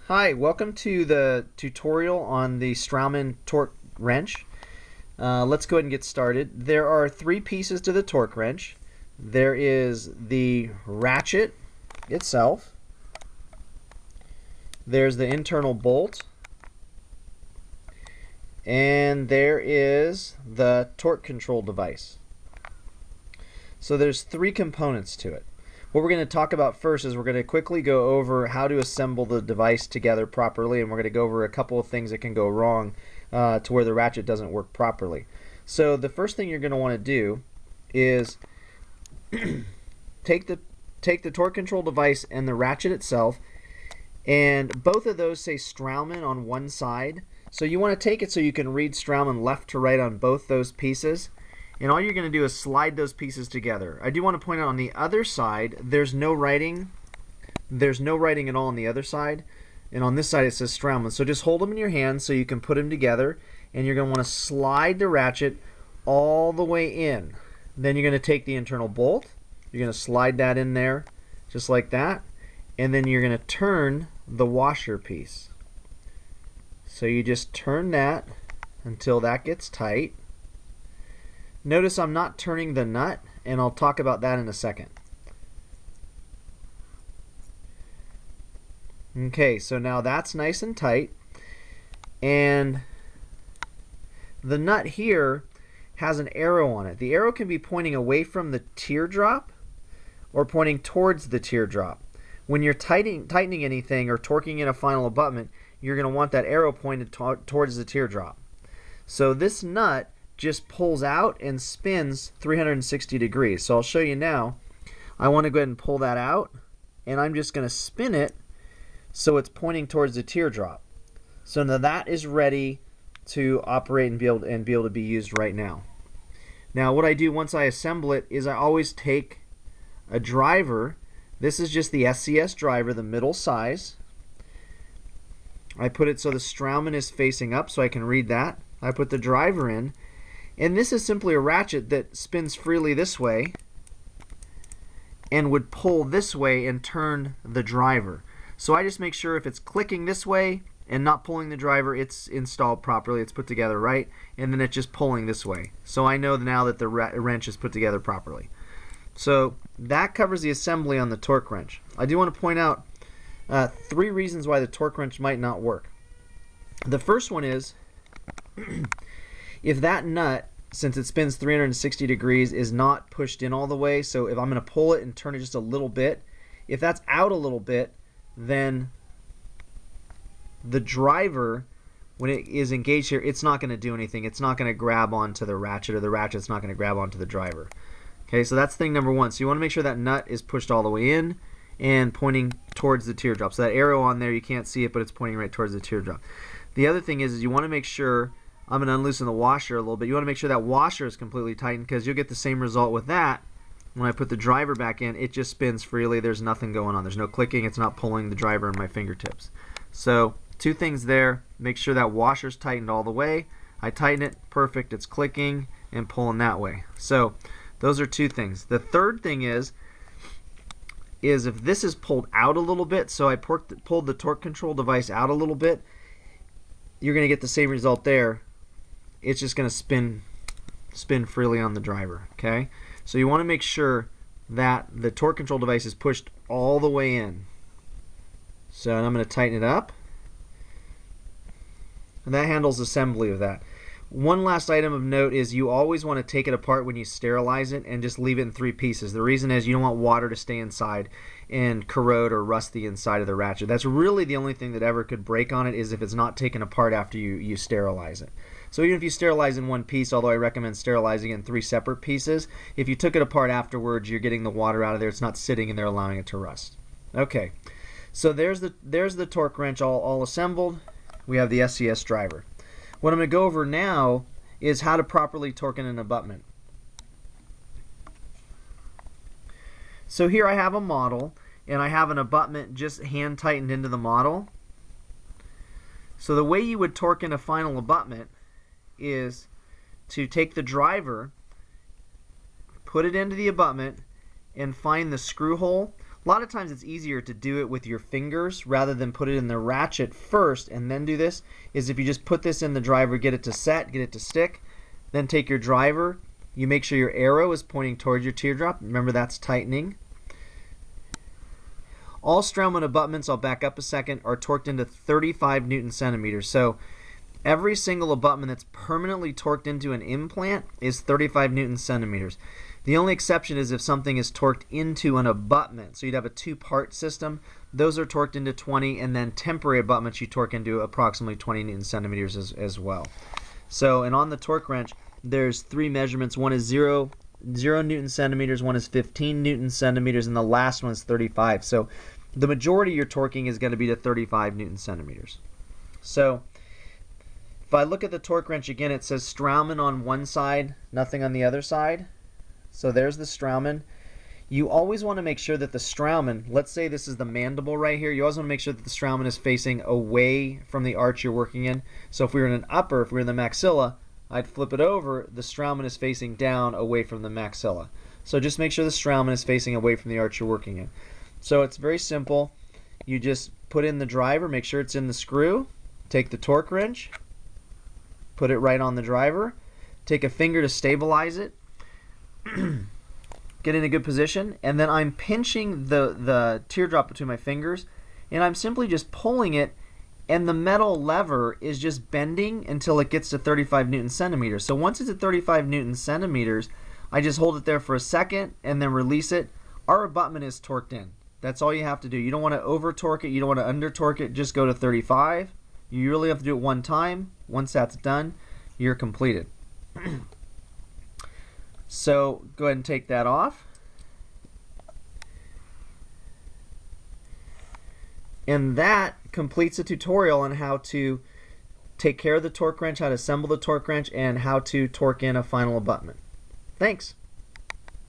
Hi, welcome to the tutorial on the Straumann torque wrench. Let's go ahead and get started. There are three pieces to the torque wrench. There is the ratchet itself, there's the internal bolt, and there is the torque control device. So there's three components to it. What we're going to talk about first is we're going to quickly go over how to assemble the device together properly, and we're going to go over a couple of things that can go wrong to where the ratchet doesn't work properly. So the first thing you're going to want to do is take the torque control device and the ratchet itself, and both of those say Straumann on one side. So you want to take it so you can read Straumann left to right on both those pieces. And all you're going to do is slide those pieces together. I do want to point out on the other side, there's no writing. There's no writing at all on the other side. And on this side it says Straumann. So just hold them in your hand so you can put them together. And you're going to want to slide the ratchet all the way in. Then you're going to take the internal bolt. You're going to slide that in there just like that. And then you're going to turn the washer piece. So you just turn that until that gets tight. Notice I'm not turning the nut, and I'll talk about that in a second. Okay, so now that's nice and tight, and the nut here has an arrow on it. The arrow can be pointing away from the teardrop or pointing towards the teardrop. When you're tightening anything or torquing in a final abutment, you're going to want that arrow pointed towards the teardrop. So this nut just pulls out and spins 360 degrees. So I'll show you now. I want to go ahead and pull that out, and I'm just going to spin it so it's pointing towards the teardrop. So now that is ready to operate and be able to be used right now. Now what I do once I assemble it is I always take a driver. This is just the SCS driver, the middle size. I put it so the Straumann is facing up so I can read that. I put the driver in. And this is simply a ratchet that spins freely this way and would pull this way and turn the driver. So I just make sure if it's clicking this way and not pulling the driver, it's installed properly, it's put together right, and then it's just pulling this way. So I know now that the wrench is put together properly. So that covers the assembly on the torque wrench. I do want to point out three reasons why the torque wrench might not work. The first one is if that nut, since it spins 360 degrees, is not pushed in all the way, so if I'm going to pull it and turn it just a little bit, if that's out a little bit, then the driver, when it is engaged here, it's not going to do anything. It's not going to grab onto the ratchet, or the ratchet's not going to grab onto the driver. Okay, so that's thing number one. So you want to make sure that nut is pushed all the way in and pointing towards the teardrop. So that arrow on there, you can't see it, but it's pointing right towards the teardrop. The other thing is you want to make sure, I'm going to unloosen the washer a little bit. You want to make sure that washer is completely tightened, because you'll get the same result with that. When I put the driver back in, it just spins freely. There's nothing going on. There's no clicking. It's not pulling the driver in my fingertips. So two things there. Make sure that washer's tightened all the way. I tighten it. Perfect. It's clicking and pulling that way. So those are two things. The third thing is if this is pulled out a little bit, so I pulled the torque control device out a little bit, you're going to get the same result there. It's just going to spin freely on the driver. Okay, so you want to make sure that the torque control device is pushed all the way in. So I'm going to tighten it up, and that handles assembly of that. One last item of note is you always want to take it apart when you sterilize it and just leave it in three pieces. The reason is you don't want water to stay inside and corrode or rust the inside of the ratchet. That's really the only thing that ever could break on it, is if it's not taken apart after you sterilize it. So even if you sterilize in one piece, although I recommend sterilizing in three separate pieces, if you took it apart afterwards, you're getting the water out of there. It's not sitting in there allowing it to rust. Okay, so there's the torque wrench all assembled. We have the SCS driver. What I'm going to go over now is how to properly torque in an abutment. So here I have a model, and I have an abutment just hand tightened into the model. So the way you would torque in a final abutment is to take the driver, put it into the abutment, and find the screw hole. A lot of times it's easier to do it with your fingers rather than put it in the ratchet first and then do this, is if you just put this in the driver, get it to set, get it to stick, then take your driver, you make sure your arrow is pointing towards your teardrop. Remember, that's tightening. All Straumann abutments, I'll back up a second, are torqued into 35 Newton centimeters. So every single abutment that's permanently torqued into an implant is 35 Newton centimeters. The only exception is if something is torqued into an abutment. So you'd have a two-part system. Those are torqued into 20, and then temporary abutments you torque into approximately 20 Newton centimeters as well. So, and on the torque wrench, there's three measurements. One is 0 Newton centimeters, one is 15 Newton centimeters, and the last one is 35. So the majority of your torquing is going to be to 35 Newton centimeters. So if I look at the torque wrench again, it says Straumann on one side, nothing on the other side. So there's the Straumann. You always want to make sure that the Straumann, let's say this is the mandible right here, you always want to make sure that the Straumann is facing away from the arch you're working in. So if we were in an upper, if we were in the maxilla, I'd flip it over, the Straumann is facing down away from the maxilla. So just make sure the Straumann is facing away from the arch you're working in. So it's very simple. You just put in the driver, make sure it's in the screw, take the torque wrench, put it right on the driver, take a finger to stabilize it, get in a good position, and then I'm pinching the teardrop between my fingers, and I'm simply just pulling it, and the metal lever is just bending until it gets to 35 Newton centimeters. So once it's at 35 Newton centimeters, I just hold it there for a second and then release it. Our abutment is torqued in. That's all you have to do. You don't want to over torque it, you don't want to under torque it, just go to 35. You really have to do it one time. Once that's done, you're completed. So go ahead and take that off. And that completes the tutorial on how to take care of the torque wrench, how to assemble the torque wrench, and how to torque in a final abutment. Thanks.